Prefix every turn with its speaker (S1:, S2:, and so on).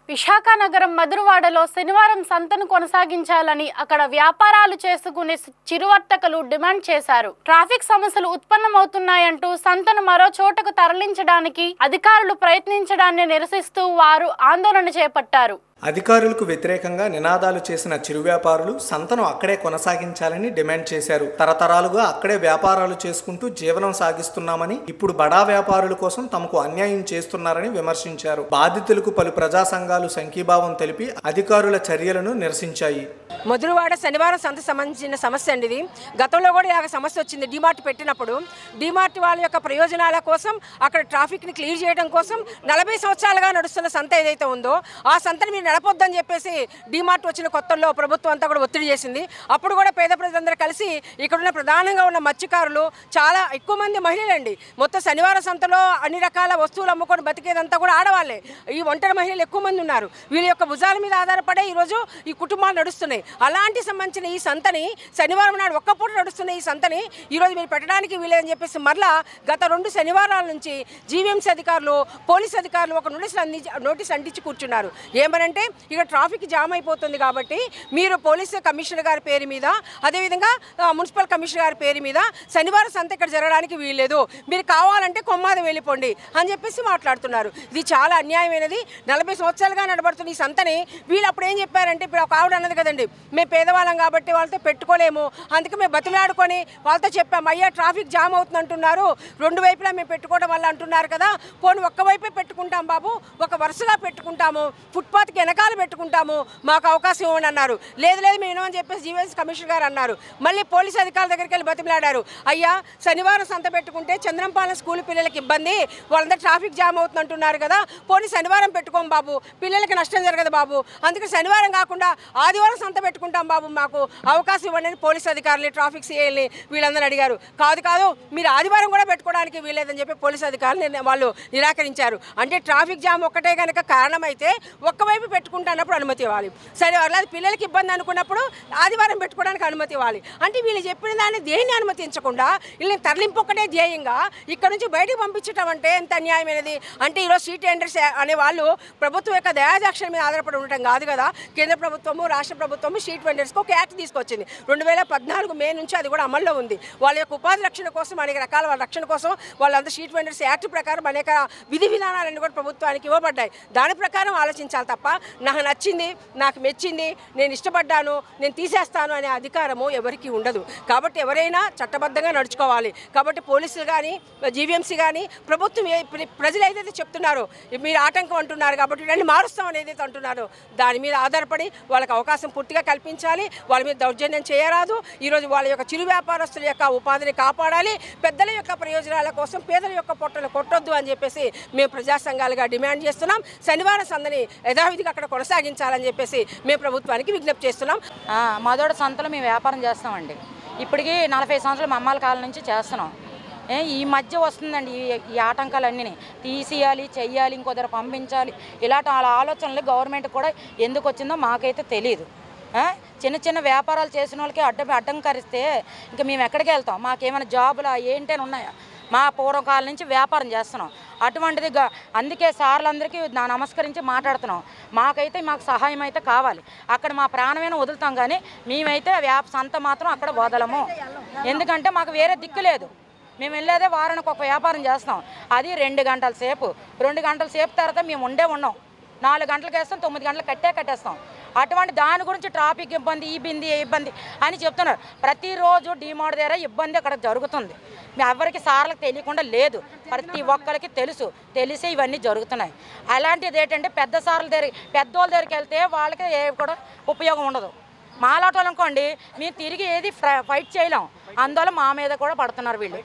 S1: విశాఖ నగరం మధురవాడలో శనివారం సంతను కొనసాగించాలని అక్కడ వ్యాపారాలు చేసుకునే చిరువర్తకులు డిమాండ్ చేశారు. ట్రాఫిక్ సమస్యలు ఉత్పన్నమవుతున్నాయంటూ సంతను మరో చోటకు తరలించడానికి అధికారులు ప్రయత్నించడాన్ని నిరసిస్తూ వారు ఆందోళన చేపట్టారు.
S2: అధికారులకు వ్యతిరేకంగా నినాదాలు చేసిన చిరు వ్యాపారులు సంతను అక్కడే కొనసాగించాలని డిమాండ్ చేశారు. తరతరాలుగా అక్కడే వ్యాపారాలు చేసుకుంటూ జీవనం సాగిస్తున్నామని, ఇప్పుడు బడా వ్యాపారుల కోసం తమకు అన్యాయం చేస్తున్నారని విమర్శించారు. బాధితులకు పలు ప్రజా సంఘాలు సంఘీభావం తెలిపి అధికారుల చర్యలను నిరసించాయి.
S3: మధురవాడ శనివారం సంత సంబంధించిన సమస్య అండి ఇది. గతంలో కూడా ఇలాగ సమస్య వచ్చింది. డిమార్ట్ పెట్టినప్పుడు డిమార్ట్ వాళ్ళ యొక్క ప్రయోజనాల కోసం అక్కడ ట్రాఫిక్ని క్లియర్ చేయడం కోసం 40 సంవత్సరాలుగా నడుస్తున్న సంత ఏదైతే ఉందో ఆ సంతని మీరు నడపొద్దని చెప్పేసి డిమార్ట్ వచ్చిన కొత్తల్లో ప్రభుత్వం అంతా కూడా ఒత్తిడి చేసింది. అప్పుడు కూడా పేద ప్రజలందరూ కలిసి ఇక్కడున్న ప్రధానంగా ఉన్న మత్స్యకారులు చాలా ఎక్కువ మంది మహిళలండి. మొత్తం శనివారం సంతలో అన్ని రకాల వస్తువులు అమ్ముకొని బతికేదంతా కూడా ఆడవాళ్ళే. ఈ ఒంటరి మహిళలు ఎక్కువ మంది ఉన్నారు. వీళ్ళ యొక్క భుజాల మీద ఆధారపడే ఈరోజు ఈ కుటుంబాలు నడుస్తున్నాయి. అలాంటి సంబంధించిన ఈ సంతని శనివారం నాడు ఒక్కపూట నడుస్తున్న ఈ సంతని ఈరోజు మీరు పెట్టడానికి వీలేదని చెప్పేసి మరలా గత 2 శనివారాల నుంచి జీవీఎంసీ అధికారులు, పోలీస్ అధికారులు ఒక నోటీస్ అంటించి కూర్చున్నారు. ఏమనంటే ఇక్కడ ట్రాఫిక్ జామ్ అయిపోతుంది కాబట్టి మీరు పోలీస్ కమిషనర్ గారి పేరు మీద, అదేవిధంగా మున్సిపల్ కమిషనర్ గారి పేరు మీద శనివారం సంత ఇక్కడ జరగడానికి వీల్లేదు, మీరు కావాలంటే కొమ్మాది వెళ్ళిపోండి అని చెప్పేసి మాట్లాడుతున్నారు. ఇది చాలా అన్యాయమైనది. 40 సంవత్సరాలుగా నడబడుతున్న ఈ సంతని వీళ్ళు అప్పుడు ఏం చెప్పారంటే, ఇప్పుడు ఒక ఆవిడ అన్నది కదండి, మేము పేదవాళ్ళం కాబట్టి వాళ్ళతో పెట్టుకోలేము, అందుకే మేము బతిలాడుకొని వాళ్ళతో చెప్పాము, అయ్యా ట్రాఫిక్ జామ్ అవుతుంది అంటున్నారు, 2 వైపులా మేము పెట్టుకోవడం వల్ల అంటున్నారు కదా, పోనీ ఒక్కవైపే పెట్టుకుంటాం బాబు, ఒక వరుసగా పెట్టుకుంటాము, ఫుట్పాత్కి వెనకాల పెట్టుకుంటాము, మాకు అవకాశం ఇవ్వండి అన్నారు. లేదు లేదు మేము వినమని చెప్పేసి జీవీఎంసీ కమిషనర్ గారు అన్నారు. మళ్ళీ పోలీసు అధికారుల దగ్గరికి వెళ్ళి బతిమలాడారు, అయ్యా శనివారం సంత పెట్టుకుంటే చంద్రంపాలెం స్కూల్ పిల్లలకి ఇబ్బంది, వాళ్ళందరూ ట్రాఫిక్ జామ్ అవుతుంది అంటున్నారు కదా, పోనీ శనివారం పెట్టుకోం బాబు, పిల్లలకి నష్టం జరగదు బాబు, అందుకే శనివారం కాకుండా ఆదివారం సంత పెట్టుకుంటాం బాబు, మాకు అవకాశం ఇవ్వండి అని పోలీసు అధికారులు, ట్రాఫిక్ సీఐల్ని వీళ్ళందరూ అడిగారు. కాదు మీరు ఆదివారం కూడా పెట్టుకోవడానికి వీలేదని చెప్పి పోలీసు అధికారులు వాళ్ళు నిరాకరించారు. అంటే ట్రాఫిక్ జామ్ ఒక్కటే కనుక కారణమైతే ఒక్కవైపు పెట్టుకుంటున్నప్పుడు అనుమతి ఇవ్వాలి, సరే అలాగే పిల్లలకి ఇబ్బంది అనుకున్నప్పుడు ఆదివారం పెట్టుకోవడానికి అనుమతి ఇవ్వాలి. అంటే వీళ్ళు చెప్పిన దాన్ని దేన్ని అనుమతించకుండా వీళ్ళని తరలింపు ఒక్కటే ధ్యేయంగా ఇక్కడ నుంచి బయటకు పంపించడం అంటే ఎంత అన్యాయమైనది. అంటే ఈరోజు స్ట్రీట్ వెండర్స్ అనే వాళ్ళు ప్రభుత్వం యొక్క దయాదాక్షణ మీద ఆధారపడి ఉండటం కాదు కదా. కేంద్ర ప్రభుత్వము, రాష్ట్ర ప్రభుత్వము స్ట్రీట్ వెండర్స్కి ఒక యాక్ట్ తీసుకొచ్చింది. 2014 మే నుంచి అది కూడా అమల్లో ఉంది. వాళ్ళ యొక్క ఉపాధి రక్షణ కోసం, అనేక రకాల వాళ్ళ రక్షణ కోసం వాళ్ళంతా స్ట్రీట్ వెండర్స్ యాక్ట్ ప్రకారం అనేక విధి విధానాలన్నీ కూడా ప్రభుత్వానికి ఇవ్వబడ్డాయి. దాని ప్రకారం ఆలోచించాలి తప్ప నాకు నచ్చింది, నాకు మెచ్చింది, నేను ఇష్టపడ్డాను, నేను తీసేస్తాను అనే అధికారము ఎవరికి ఉండదు. కాబట్టి ఎవరైనా చట్టబద్ధంగా నడుచుకోవాలి. కాబట్టి పోలీసులు కానీ, జీవీఎంసీ కానీ, ప్రభుత్వం ప్రజలు ఏదైతే చెప్తున్నారో మీరు ఆటంకం అంటున్నారు కాబట్టి వీళ్ళని మారుస్తాం అని ఏదైతే అంటున్నారో దాని మీద ఆధారపడి వాళ్ళకి అవకాశం పూర్తిగా కల్పించాలి. వాళ్ళ మీద దౌర్జన్యం చేయరాదు. ఈరోజు వాళ్ళ యొక్క చిరు వ్యాపారస్తుల యొక్క ఉపాధిని కాపాడాలి. పెద్దల యొక్క ప్రయోజనాల కోసం పేదల యొక్క పొట్టలు కొట్టొద్దు అని చెప్పేసి మేము ప్రజా సంఘాలుగా డిమాండ్ చేస్తున్నాం. శనివారం సందని యథావిధిగా అక్కడ కొనసాగించాలని చెప్పేసి మేము ప్రభుత్వానికి విజ్ఞప్తి చేస్తున్నాం.
S4: మధురవాడ సంతలో మేము వ్యాపారం చేస్తామండి. ఇప్పటికీ 40 సంవత్సరాలు మా అమ్మాల కాలం నుంచి చేస్తున్నాం. ఈ మధ్య వస్తుందండి ఈ ఆటంకాలన్నీ తీసేయాలి, చెయ్యాలి, ఇంకో దగ్గర పంపించాలి, ఇలాంటి ఆలోచనలు గవర్నమెంట్ కూడా ఎందుకు వచ్చిందో మాకైతే తెలియదు. చిన్న చిన్న వ్యాపారాలు చేసిన వాళ్ళకి అడ్డంకరిస్తే ఇంకా మేము ఎక్కడికి వెళ్తాం? మాకేమైనా జాబులా ఏంటని ఉన్నాయా? మా పూర్వకాలం నుంచి వ్యాపారం చేస్తున్నాం. అటువంటిది అందుకే సార్లందరికీ నమస్కరించి మాట్లాడుతున్నాం. మాకు సహాయం అయితే కావాలి. అక్కడ మా ప్రాణమైనా వదులుతాం, కానీ మేమైతే సంత మాత్రం అక్కడ వదలము. ఎందుకంటే మాకు వేరే దిక్కు లేదు. మేము వెళ్ళేదే వారానికి ఒక వ్యాపారం చేస్తాం, అది 2 గంటల సేపు. 2 గంటల సేపు తర్వాత మేము ఉన్నాం. 4 గంటలకు వేస్తాం, 9 గంటలకు కట్టేస్తాం. అటువంటి దాని గురించి ట్రాఫిక్ ఇబ్బంది, ఈ ఇబ్బంది అని చెప్తున్నారు. ప్రతిరోజు డిమార్ట్ దగ్గర ఇబ్బంది అక్కడ జరుగుతుంది. ఎవరికి సార్లకు తెలియకుండా లేదు, ప్రతి ఒక్కరికి తెలిసి ఇవన్నీ జరుగుతున్నాయి. అలాంటిది ఏంటంటే పెద్దోళ్ళ దగ్గరికి వెళ్తే వాళ్ళకి ఏ కూడా ఉపయోగం ఉండదు. మాలాటోళ్ళు అనుకోండి, మేము తిరిగి ఏది ఫైట్ చేయలేం. అందువల్ల మా మీద కూడా పడుతున్నారు వీళ్ళు.